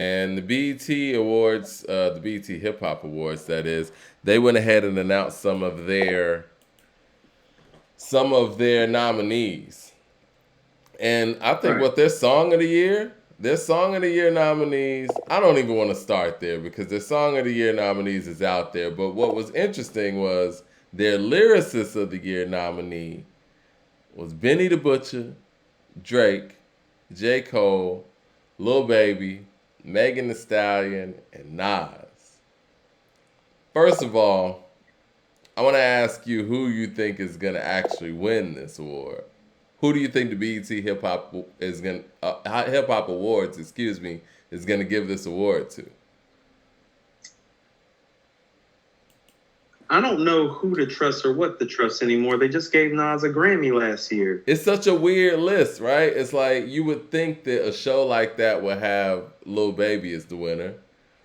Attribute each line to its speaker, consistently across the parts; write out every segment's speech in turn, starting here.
Speaker 1: And the BET Awards, the BET Hip Hop Awards, that is, they went ahead and announced some of their nominees. And I think
Speaker 2: Right.
Speaker 1: what their song of the year nominees, I don't even want to start there because their song of the year nominees is out there. But what was interesting was their lyricist of the year nominee was Benny the Butcher, Drake, J. Cole, Lil Baby, Megan Thee Stallion, and Nas. First of all, I want to ask you who you think is going to actually win this award. Who do you think the BET Hip Hop Awards, excuse me, is going to give this award to?
Speaker 2: I don't know who to trust or what to trust anymore. They just gave Nas a Grammy last year.
Speaker 1: It's such a weird list, right? It's like you would think that a show like that would have Lil Baby as the winner,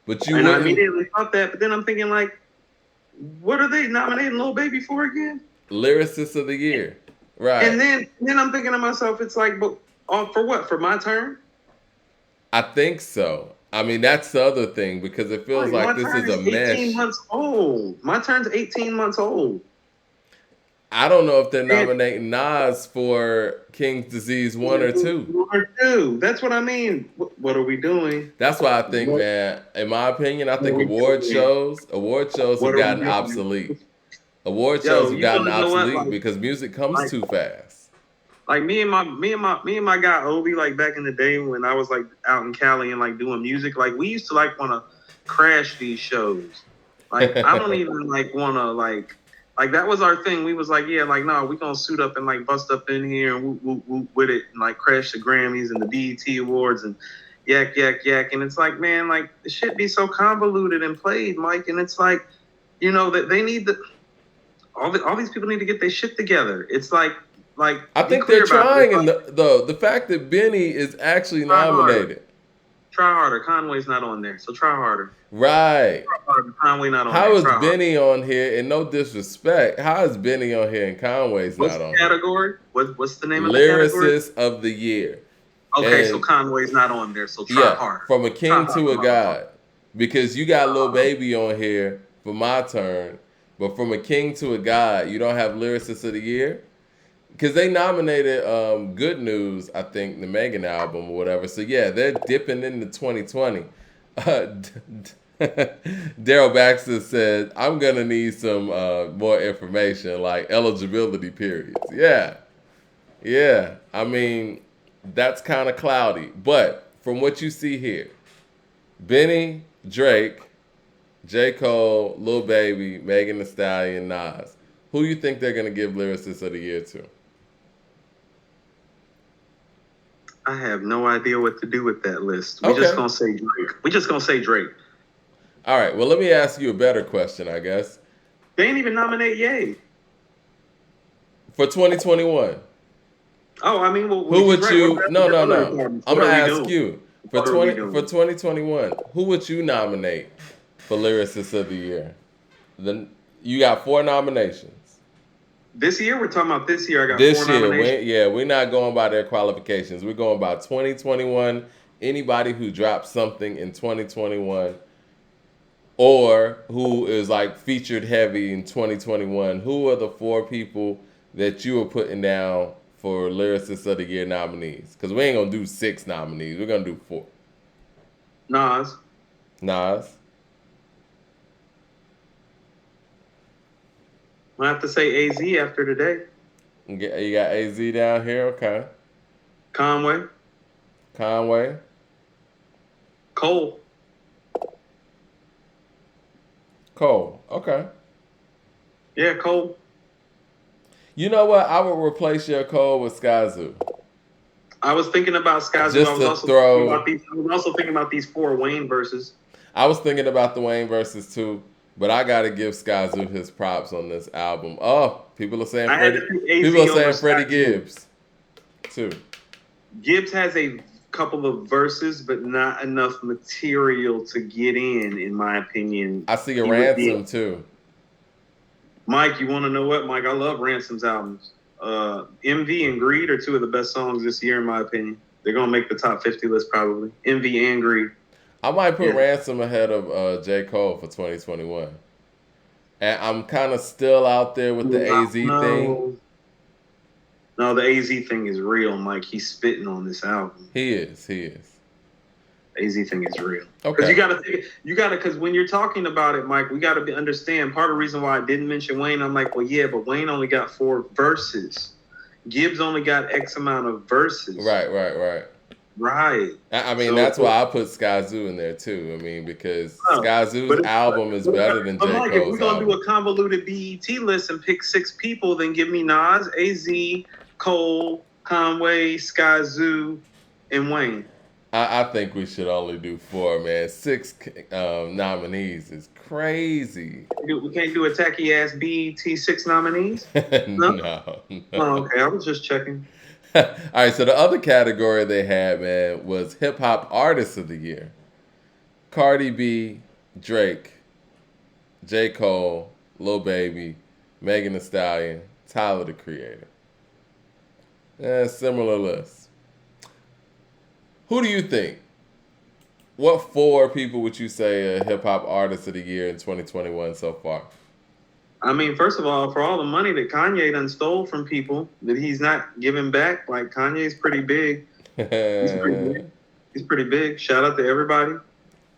Speaker 1: but you
Speaker 2: And I
Speaker 1: wouldn't.
Speaker 2: immediately thought that, but then I'm thinking like, what are they nominating Lil Baby for again?
Speaker 1: Lyricist of the year,
Speaker 2: And
Speaker 1: right?
Speaker 2: then I'm thinking to myself, it's like, but for what? For my turn?
Speaker 1: I think so. I mean, that's the other thing because it feels
Speaker 2: Like my
Speaker 1: like this
Speaker 2: turn
Speaker 1: is a
Speaker 2: is 18
Speaker 1: mesh.
Speaker 2: months old. My turn's 18 months old.
Speaker 1: I don't know if they're
Speaker 2: And
Speaker 1: nominating Nas for King's Disease 1 or 2.
Speaker 2: or two. That's what I mean. What are we doing?
Speaker 1: That's why I think,
Speaker 2: What
Speaker 1: man, in my opinion, I
Speaker 2: are
Speaker 1: think
Speaker 2: we
Speaker 1: award shows have
Speaker 2: What are we
Speaker 1: gotten
Speaker 2: doing?
Speaker 1: obsolete. Award shows
Speaker 2: Yo,
Speaker 1: have
Speaker 2: you
Speaker 1: gotten
Speaker 2: want to know what?
Speaker 1: obsolete because music comes
Speaker 2: Like
Speaker 1: too fast.
Speaker 2: like me and my guy Obi, like back in the day when I was like out in Cali and like doing music, like we used to like want to crash these shows. Like I don't even like want to like that was our thing. We was like, yeah, like no, we gonna suit up and like bust up in here and whoop with it and like crash the Grammys and the BET Awards and yak yak yak. And it's like, man, like the shit be so convoluted and played, Mike. And it's like, that they need the all these people need to get their shit together. It's like
Speaker 1: I
Speaker 2: be
Speaker 1: think they're
Speaker 2: clear about it. It's
Speaker 1: trying, and
Speaker 2: like
Speaker 1: the fact that Benny is actually
Speaker 2: try harder,
Speaker 1: nominated,
Speaker 2: try harder. Conway's not on there, so try harder.
Speaker 1: right?
Speaker 2: Try harder. Conway not on
Speaker 1: How
Speaker 2: there.
Speaker 1: is
Speaker 2: Try harder.
Speaker 1: Benny on here? And no disrespect, how is Benny on here and Conway's
Speaker 2: What's
Speaker 1: not
Speaker 2: the
Speaker 1: on here?
Speaker 2: category? What's the name of the category?
Speaker 1: Lyricist of the year,
Speaker 2: Okay, so
Speaker 1: and
Speaker 2: Conway's not on there, so try
Speaker 1: yeah,
Speaker 2: harder.
Speaker 1: from a
Speaker 2: Try
Speaker 1: king
Speaker 2: harder,
Speaker 1: to a
Speaker 2: motherfucker.
Speaker 1: god, because you got Lil Baby on here for my turn, but from a king to a god, you don't have lyricist of the year because they nominated Good News, I think, the Megan album or whatever. So yeah, they're dipping into 2020. Uh, Daryl Baxter said, "I'm gonna need some more information, like eligibility periods." Yeah, yeah. I mean, that's kind of cloudy, but from what you see here, Benny, Drake, J. Cole, Lil Baby, Megan Thee Stallion, Nas. Who you think they're gonna give lyricist of the year to?
Speaker 2: I have no idea what to do with that list. We just
Speaker 1: Okay.
Speaker 2: gonna say Drake. We just gonna say Drake.
Speaker 1: All right. Well, let me ask you a better question, I guess.
Speaker 2: They ain't even nominate Ye.
Speaker 1: For 2021,
Speaker 2: Oh, I mean, well,
Speaker 1: who
Speaker 2: he's
Speaker 1: would
Speaker 2: right. What
Speaker 1: you?
Speaker 2: about
Speaker 1: No,
Speaker 2: the
Speaker 1: no,
Speaker 2: other
Speaker 1: no.
Speaker 2: departments?
Speaker 1: I'm
Speaker 2: What
Speaker 1: gonna
Speaker 2: are we
Speaker 1: ask
Speaker 2: doing?
Speaker 1: you for
Speaker 2: What are we
Speaker 1: 20 for
Speaker 2: doing?
Speaker 1: 2021. Who would you nominate for lyricist of the year? Then you got four nominations
Speaker 2: This year, we're talking about this year. I got four
Speaker 1: this year.
Speaker 2: nominations.
Speaker 1: We're not going by their qualifications. We're going by 2021. Anybody who dropped something in 2021 or who is like featured heavy in 2021, who are the four people that you are putting down for lyricist of the year nominees? Because we ain't gonna do six nominees. We're gonna do four.
Speaker 2: Nas.
Speaker 1: Nas.
Speaker 2: I have to say AZ after today.
Speaker 1: You got AZ down here. Okay.
Speaker 2: Conway.
Speaker 1: Conway.
Speaker 2: Cole.
Speaker 1: Cole. Okay.
Speaker 2: Yeah, Cole.
Speaker 1: You know what? I would replace your Cole with Skyzoo.
Speaker 2: I was thinking about Skyzoo.
Speaker 1: Just to throw.
Speaker 2: I was also thinking about these four Wayne verses.
Speaker 1: I was thinking about the Wayne verses too, but I gotta give Skyzoo his props on this album. Oh, people are saying
Speaker 2: I had
Speaker 1: Freddie.
Speaker 2: to pick AZ
Speaker 1: People are
Speaker 2: over
Speaker 1: saying Freddie
Speaker 2: Skyzoo.
Speaker 1: Gibbs too.
Speaker 2: Gibbs has a couple of verses, but not enough material to get in my opinion.
Speaker 1: I see a
Speaker 2: He would be
Speaker 1: ransom too.
Speaker 2: Mike. You want to know what, Mike? I love Ransom's albums. Envy and Greed are two of the best songs this year, in my opinion. They're gonna make the top 50 list probably. Envy and Greed.
Speaker 1: I might put
Speaker 2: Yeah.
Speaker 1: Ransom ahead of J. Cole for 2021. And I'm kind of still out there with the AZ thing.
Speaker 2: No, no, the AZ thing is real, Mike. He's spitting on this album.
Speaker 1: He is. He is.
Speaker 2: AZ thing is real. Because
Speaker 1: Okay.
Speaker 2: because when you're talking about it, Mike, we gotta understand part of the reason why I didn't mention Wayne. I'm like, well, yeah, but Wayne only got 4 verses. Gibbs only got X amount of verses.
Speaker 1: Right, right, right.
Speaker 2: Right.
Speaker 1: I mean,
Speaker 2: So,
Speaker 1: that's why I put Skyzoo in there too. I mean, because
Speaker 2: no.
Speaker 1: Skyzoo's
Speaker 2: But,
Speaker 1: album is better than
Speaker 2: but
Speaker 1: J.
Speaker 2: Mike, if we're
Speaker 1: Cole's
Speaker 2: gonna do
Speaker 1: album.
Speaker 2: a convoluted BET list and pick 6 people, then give me Nas, AZ, Cole, Conway, Skyzoo, and Wayne.
Speaker 1: I think we should only do 4, man. 6 nominees is crazy.
Speaker 2: We can't do a tacky ass BET 6 nominees. No.
Speaker 1: No,
Speaker 2: Oh,
Speaker 1: no.
Speaker 2: okay. I was just checking.
Speaker 1: All right, so the other category they had, man, was hip hop artist of the year. Cardi B, Drake, J. Cole, Lil Baby, Megan Thee Stallion, Tyler the Creator. Similar list. Who do you think? What 4 people would you say are hip hop artists of the year in 2021 so far?
Speaker 2: I mean, first of all, for all the money that Kanye done stole from people that he's not giving back, like Kanye's pretty big. He's pretty big. He's pretty big. Shout out to everybody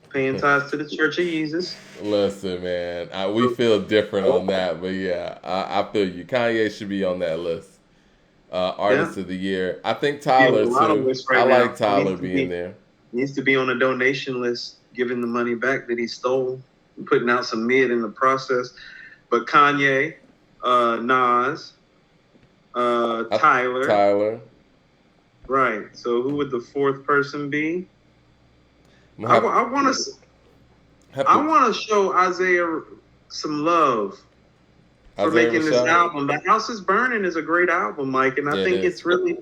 Speaker 2: paying tithes to the Church of Jesus.
Speaker 1: Listen, man, we feel different on that, but yeah, I feel you. Kanye should be on that list. Artist of the year. I think Tyler too. I like Tyler being there.
Speaker 2: Needs to be on a donation list, giving the money back that he stole, and putting out some mid in the process. But Kanye, Nas, Tyler.
Speaker 1: Tyler.
Speaker 2: Right. So who would the 4th person be? I want to show Isaiah some love for making this album. The House is Burning is a great album, Mike, and I think it's really,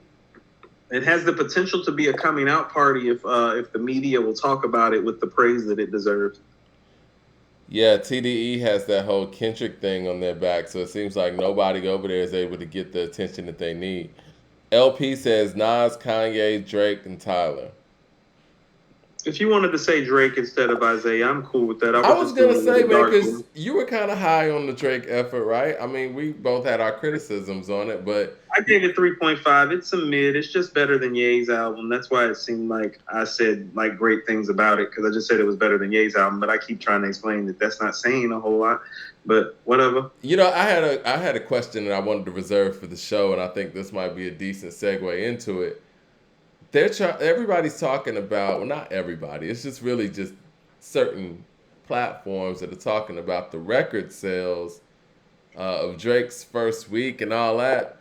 Speaker 2: it has the potential to be a coming out party if the media will talk about it with the praise that it deserves.
Speaker 1: Yeah, TDE has that whole Kendrick thing on their back, so it seems like nobody over there is able to get the attention that they need. LP says Nas, Kanye, Drake, and Tyler.
Speaker 2: If you wanted to say Drake instead of Isaiah, I'm cool with that.
Speaker 1: I was gonna say, man, because you were kind of high on the Drake effort, right? I mean, we both had our criticisms on it, but
Speaker 2: I gave it 3.5. It's a mid. It's just better than Ye's album. That's why it seemed like I said like great things about it, because I just said it was better than Ye's album. But I keep trying to explain that that's not saying a whole lot. But whatever.
Speaker 1: You know, I had a question that I wanted to reserve for the show, and I think this might be a decent segue into it. Everybody's talking about, well, not everybody. It's just really just certain platforms that are talking about the record sales of Drake's first week and all that.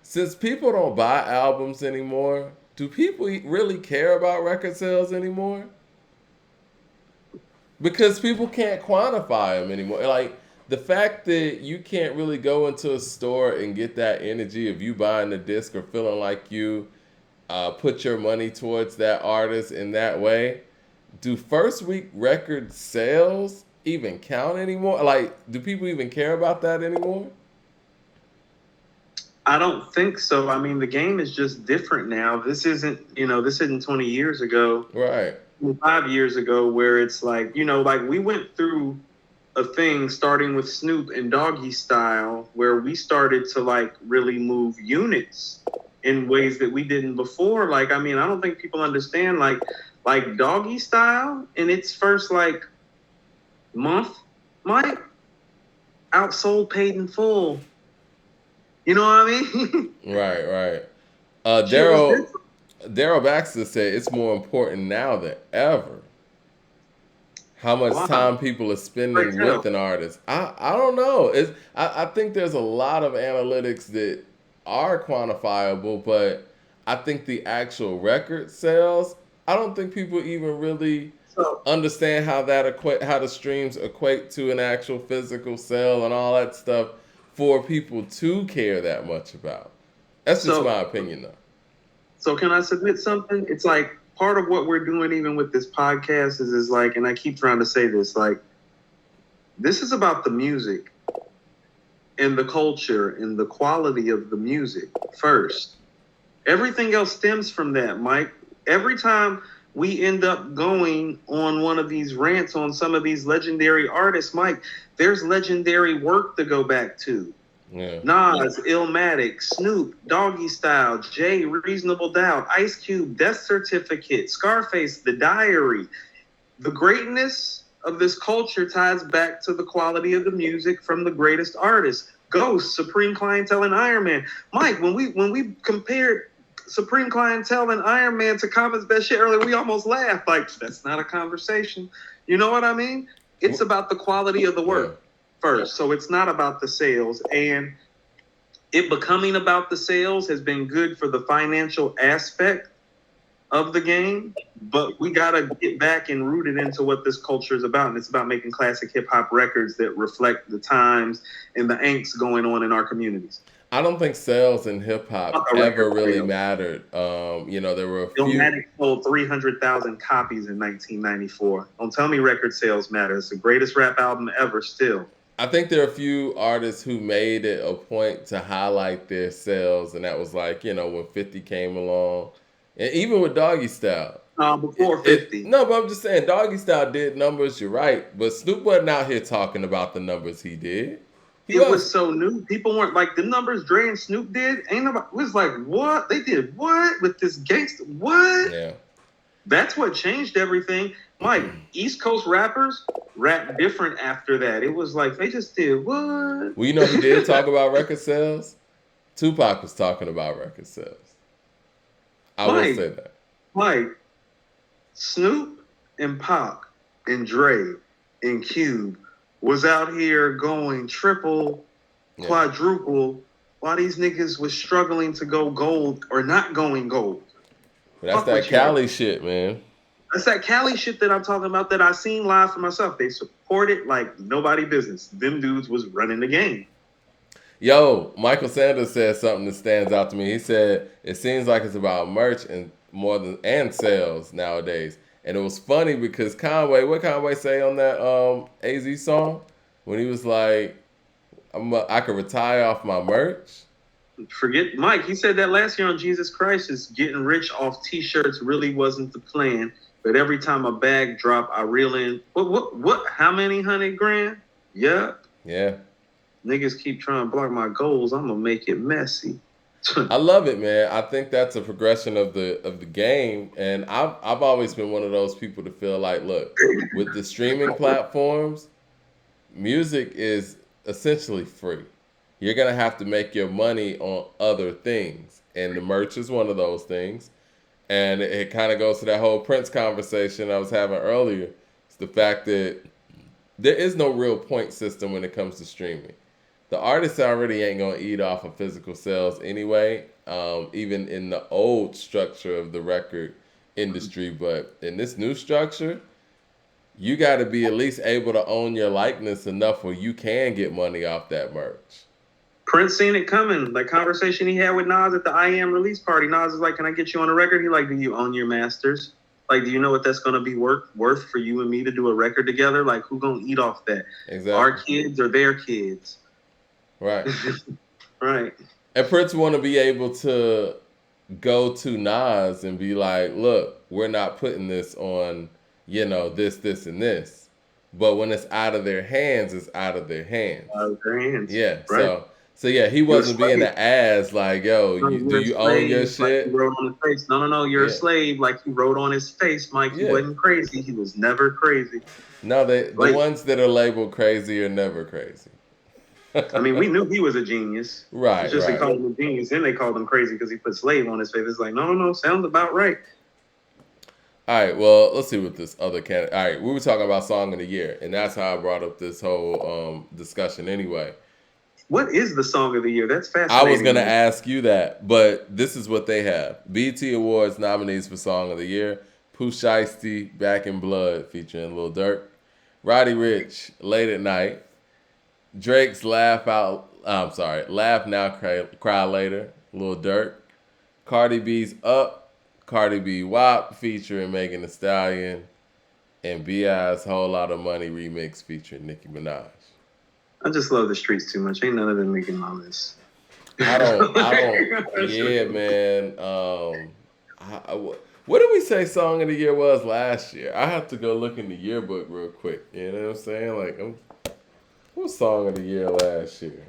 Speaker 1: Since people don't buy albums anymore, do people really care about record sales anymore? Because people can't quantify them anymore. Like, the fact that you can't really go into a store and get that energy of you buying the disc or feeling like you put your money towards that artist in that way. Do first week record sales even count anymore? Like, do people even care about that anymore?
Speaker 2: I don't think so. I mean, the game is just different now. This isn't 20 years ago.
Speaker 1: Right.
Speaker 2: 5 years ago, where it's like, like we went through a thing starting with Snoop and Doggy Style, where we started to like really move units in ways that we didn't before. Like, I mean, I don't think people understand like Doggy Style in its first like month, Mike, outsold Paid in Full. You know what I mean?
Speaker 1: Right. Daryl Baxter said it's more important now than ever how much time people are spending with an artist. I don't know. I think there's a lot of analytics that are quantifiable, but I think the actual record sales, I don't think people even really understand how how the streams equate to an actual physical sale and all that stuff for people to care that much about. That's just my opinion, though.
Speaker 2: So can I submit something? It's like part of what we're doing even with this podcast is like, and I keep trying to say this, like, this is about the music and the culture and the quality of the music first. Everything else stems from that, Mike. Every time we end up going on one of these rants on some of these legendary artists. Mike, there's legendary work to go back to.
Speaker 1: Yeah.
Speaker 2: Nas, Illmatic, Snoop, Doggy Style, Jay, Reasonable Doubt, Ice Cube, Death Certificate, Scarface, The Diary. The greatness of this culture ties back to the quality of the music from the greatest artists. Ghost, Supreme Clientele, and Iron Man. Mike, when we compared Supreme Clientele and Iron Man to Common's best shit earlier, we almost laughed. Like, that's not a conversation. You know what I mean? It's about the quality of the work first. So it's not about the sales. And it becoming about the sales has been good for the financial aspect of the game, but we gotta get back and root it into what this culture is about, and it's about making classic hip hop records that reflect the times and the angst going on in our communities.
Speaker 1: I don't think sales in hip hop ever really mattered. There were a few.
Speaker 2: Illmatic sold 300,000 copies in 1994. Don't tell me record sales matter. It's the greatest rap album ever. Still,
Speaker 1: I think there are a few artists who made it a point to highlight their sales, and that was like, when 50 came along. And even with Doggy Style.
Speaker 2: Before 50.
Speaker 1: No, but I'm just saying, Doggy Style did numbers, you're right. But Snoop wasn't out here talking about the numbers he did.
Speaker 2: It was so new. People weren't like, the numbers Dre and Snoop did. Ain't nobody, it was like, what? They did what? With this gangster? What?
Speaker 1: Yeah.
Speaker 2: That's what changed everything. Mike, East Coast rappers rap different after that. It was like, they just did what?
Speaker 1: Well, who did talk about record sales? Tupac was talking about record sales. I will say that.
Speaker 2: Like, Snoop and Pac and Dre and Cube was out here going triple, quadruple, while these niggas was struggling to go gold or not going gold.
Speaker 1: But that's that Cali shit, man.
Speaker 2: That's that Cali shit that I'm talking about that I seen live for myself. They support it like nobody business. Them dudes was running the game.
Speaker 1: Yo, Michael Sanders said something that stands out to me. He said, it seems like it's about merch and and sales nowadays. And it was funny because what Conway say on that AZ song? When he was like, I could retire off my merch.
Speaker 2: Forget Mike. He said that last year on Jesus Christ is getting rich off T-shirts really wasn't the plan. But every time a bag drop, I reel in. What? How many $100,000? Yep.
Speaker 1: Yeah.
Speaker 2: Niggas keep trying to block my goals. I'm gonna make it messy.
Speaker 1: I love it, man. I think that's a progression of the game, and I've always been one of those people to feel like, look, with the streaming platforms, music is essentially free. You're gonna have to make your money on other things, and the merch is one of those things. And it kind of goes to that whole Prince conversation I was having earlier. It's the fact that there is no real point system when it comes to streaming. The artist already ain't going to eat off of physical sales anyway, even in the old structure of the record industry. But in this new structure, you got to be at least able to own your likeness enough where you can get money off that merch.
Speaker 2: Prince seen it coming. Like conversation he had with Nas at the I Am release party. Nas is like, can I get you on a record? He like, do you own your masters? Like, do you know what that's going to be worth for you and me to do a record together? Like, who going to eat off that?
Speaker 1: Exactly.
Speaker 2: Our kids or their kids?
Speaker 1: Right.
Speaker 2: Right.
Speaker 1: And Prince want to be able to go to Nas and be like, look, we're not putting this on, this, and this. But when it's out of their hands, it's out of their hands.
Speaker 2: Out of their hands.
Speaker 1: Yeah.
Speaker 2: Right.
Speaker 1: So yeah, he wasn't being an ass like, yo, do you own your shit?
Speaker 2: Like he wrote on his face. No, you're a slave. Like he wrote on his face, Mike. He wasn't crazy. He was never crazy.
Speaker 1: No, the ones that are labeled crazy are never crazy.
Speaker 2: I mean, we knew he was a genius.
Speaker 1: Right.
Speaker 2: It's just they called him a genius, then they called him crazy because he put slave on his face. It's like, no, sounds about right.
Speaker 1: All right, well, let's see what this other candidate. All right, we were talking about Song of the Year, and that's how I brought up this whole discussion anyway.
Speaker 2: What is the Song of the Year? That's fascinating.
Speaker 1: I was going to ask you that, but this is what they have. BET Awards nominees for Song of the Year. Pooh Shiesty, Back in Blood, featuring Lil Durk. Roddy Ricch, Late at Night. Drake's Laugh Now, Cry Later, Lil Durk. Cardi B's Up, Cardi B WAP featuring Megan Thee Stallion. And B.I.'s Whole Lot of Money remix featuring Nicki Minaj.
Speaker 2: I just love the streets too much. Ain't none of them making my list.
Speaker 1: I don't. Yeah, man. What did we say song of the year was last year? I have to go look in the yearbook real quick. You know what I'm saying? Like, what song of the year last year?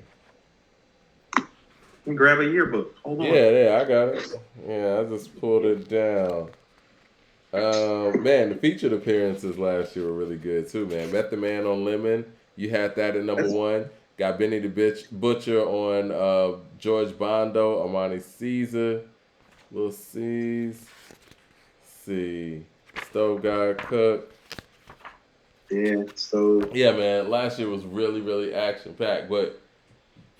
Speaker 2: Grab a yearbook. Hold on.
Speaker 1: Yeah, I got it. Yeah, I just pulled it down. Man, the featured appearances last year were really good too, man. Met the Man on Lemon. You had that at number
Speaker 2: That's,
Speaker 1: one. Got Benny the Butcher on George Bondo, Armani Caesar, Lil C's. See, Stove God Cook.
Speaker 2: yeah. So
Speaker 1: Yeah, man. Last year was really, really action packed, but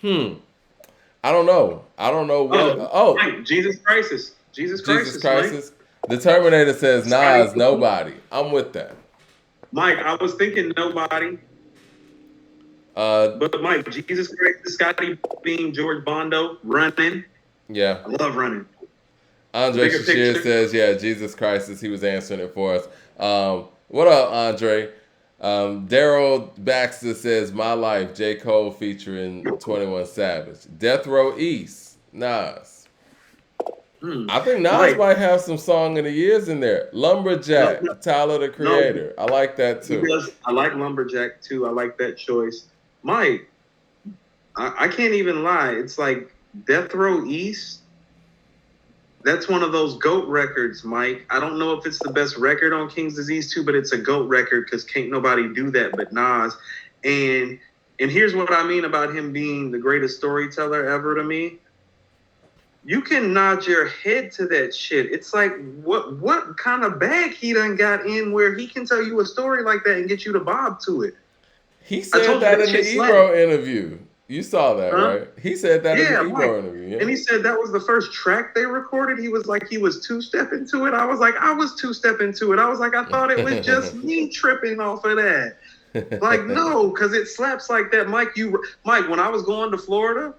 Speaker 1: I don't know. I don't know what.
Speaker 2: Mike, Jesus Crisis. Jesus
Speaker 1: Jesus
Speaker 2: Crisis, Mike.
Speaker 1: Christ. The Terminator says
Speaker 2: Scotty
Speaker 1: Nas, nobody. I'm with that.
Speaker 2: Mike, I was thinking nobody,
Speaker 1: Uh,
Speaker 2: but Mike, Jesus Christ, Scotty Beam, George Bondo, running.
Speaker 1: yeah.
Speaker 2: I love running.
Speaker 1: Andre
Speaker 2: Bigger
Speaker 1: Shashir
Speaker 2: picture.
Speaker 1: says, yeah, Jesus Christ, he was answering it for us. What up, Andre? Daryl Baxter says, My Life, J. Cole featuring 21 Savage. Death Row East, Nas. I think Nas
Speaker 2: Mike,
Speaker 1: might have some song of the years in there. Lumberjack,
Speaker 2: no,
Speaker 1: Tyler the
Speaker 2: no,
Speaker 1: Creator. I like that
Speaker 2: he
Speaker 1: too.
Speaker 2: does. I like Lumberjack too. I like that choice. Mike, I can't even lie. It's like Death Row East. That's one of those GOAT records, Mike. I don't know if it's the best record on King's Disease 2, but it's a GOAT record because can't nobody do that but Nas. And here's what I mean about him being the greatest storyteller ever to me. You can nod your head to that shit. It's like what kind of bag he done got in where he can tell you a story like that and get you to bob to it.
Speaker 1: He said that in the Ebro interview. You saw that,
Speaker 2: Huh?
Speaker 1: right? He said that in the
Speaker 2: Yeah,
Speaker 1: Ebro interview. Yeah.
Speaker 2: and he said that was the first track they recorded. He was like, he was two-stepping to it. I was like, I was two-stepping to it. I was like, I thought it was just me tripping off of that. Like, no, because it slaps like that. Mike, when I was going to Florida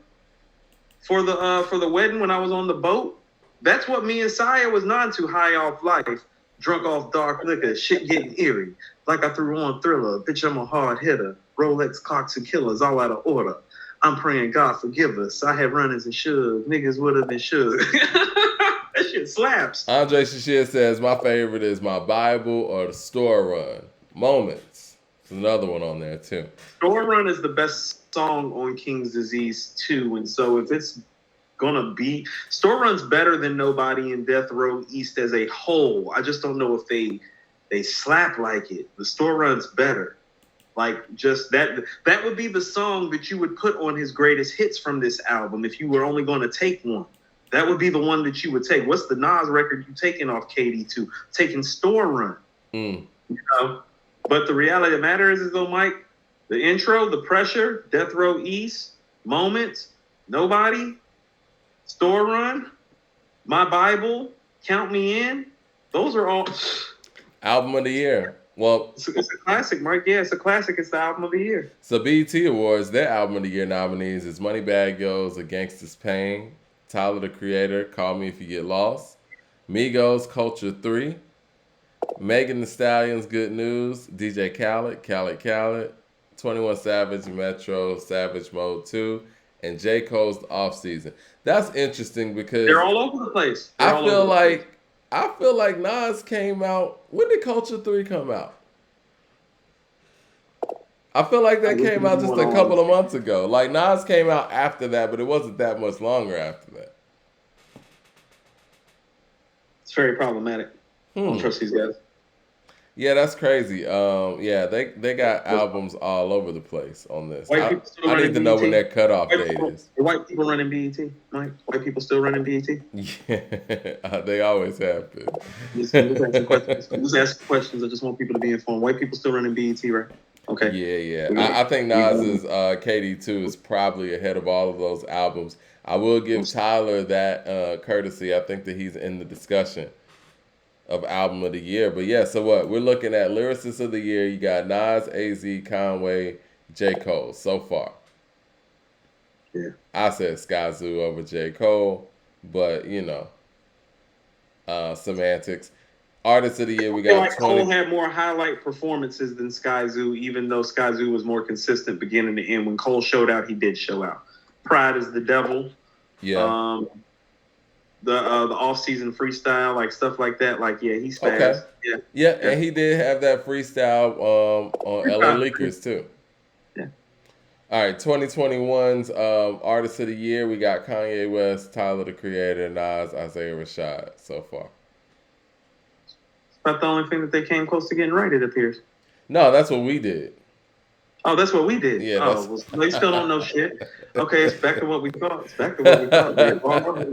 Speaker 2: for the wedding, when I was on the boat, that's what me and Saya was nodding to, high off life, drunk off dark liquor, shit getting eerie. Like I threw on Thriller, bitch, I'm a hard hitter. Rolex clocks and killers, all out of order. I'm praying God forgive us. I had runners and should. Niggas would have been should. That shit slaps.
Speaker 1: Andre Shashir says, my favorite is My Bible or The Store Run. Moments. There's another one on there, too.
Speaker 2: Store Run is the best song on King's Disease 2. And so if it's going to be... Store Run's better than Nobody and Death Row East as a whole. I just don't know if they slap like it. The Store Run's better. Like, just that would be the song that you would put on his greatest hits from this album if you were only going to take one. That would be the one that you would take. What's the Nas record you taking off KD2? Taking Store Run. You know? But the reality of the matter is though, Mike, the intro, the pressure, Death Row East, Moments, Nobody, Store Run, My Bible, Count Me In, those are all...
Speaker 1: Album of the year. Well,
Speaker 2: it's a classic, Mark. Yeah, it's a classic. It's the album of the year.
Speaker 1: So BET Awards, their album of the year nominees is Moneybagg Yo's A Gangsta's Pain, Tyler the Creator, Call Me If You Get Lost, Migos, Culture 3, Megan Thee Stallion's Good News, DJ Khaled, 21 Savage, Metro, Savage Mode 2, and J. Cole's Off Season. That's interesting because
Speaker 2: they're all over the place.
Speaker 1: I feel like Nas came out. When did Culture 3 come out? I feel like that came out just a couple of months ago. Like, Nas came out after that, but it wasn't that much longer after that.
Speaker 2: It's very problematic. I don't trust these guys.
Speaker 1: Yeah, that's crazy. Yeah, they got albums all over the place on this. I need to know when their cutoff date is.
Speaker 2: Are white people running BET, Mike? White people still running BET?
Speaker 1: Yeah, they always have been.
Speaker 2: Just ask questions. I just want people to be informed. White people still running BET, right? Okay.
Speaker 1: Yeah. I think Nas's KD2 is probably ahead of all of those albums. I will give Tyler that courtesy. I think that he's in the discussion of album of the year. But yeah, so what? We're looking at Lyricist of the year. You got Nas, AZ, Conway, J. Cole so far.
Speaker 2: Yeah.
Speaker 1: I said Skyzoo over J. Cole, but you know, semantics. Artist of the year, we got
Speaker 2: like 20. Cole had more highlight performances than Skyzoo, even though Skyzoo was more consistent beginning to end. When Cole showed out, he did show out. Pride is the Devil.
Speaker 1: Yeah.
Speaker 2: the off season freestyle, like stuff like that. Like yeah, he's
Speaker 1: Okay.
Speaker 2: fast. Yeah,
Speaker 1: Yeah,
Speaker 2: yeah.
Speaker 1: and he did have that freestyle on LA
Speaker 2: Freestyle.
Speaker 1: Leakers too.
Speaker 2: Yeah.
Speaker 1: All right, 2021's Artist of the Year, we got Kanye West, Tyler the Creator, Nas, Isaiah Rashad so far.
Speaker 2: It's about the only thing that they came close to getting right, it appears.
Speaker 1: No, that's what we did.
Speaker 2: Oh, that's what we did.
Speaker 1: Yeah,
Speaker 2: Oh,
Speaker 1: that's
Speaker 2: well, they still don't know shit. Okay, it's back to what we thought. It's back to what we thought.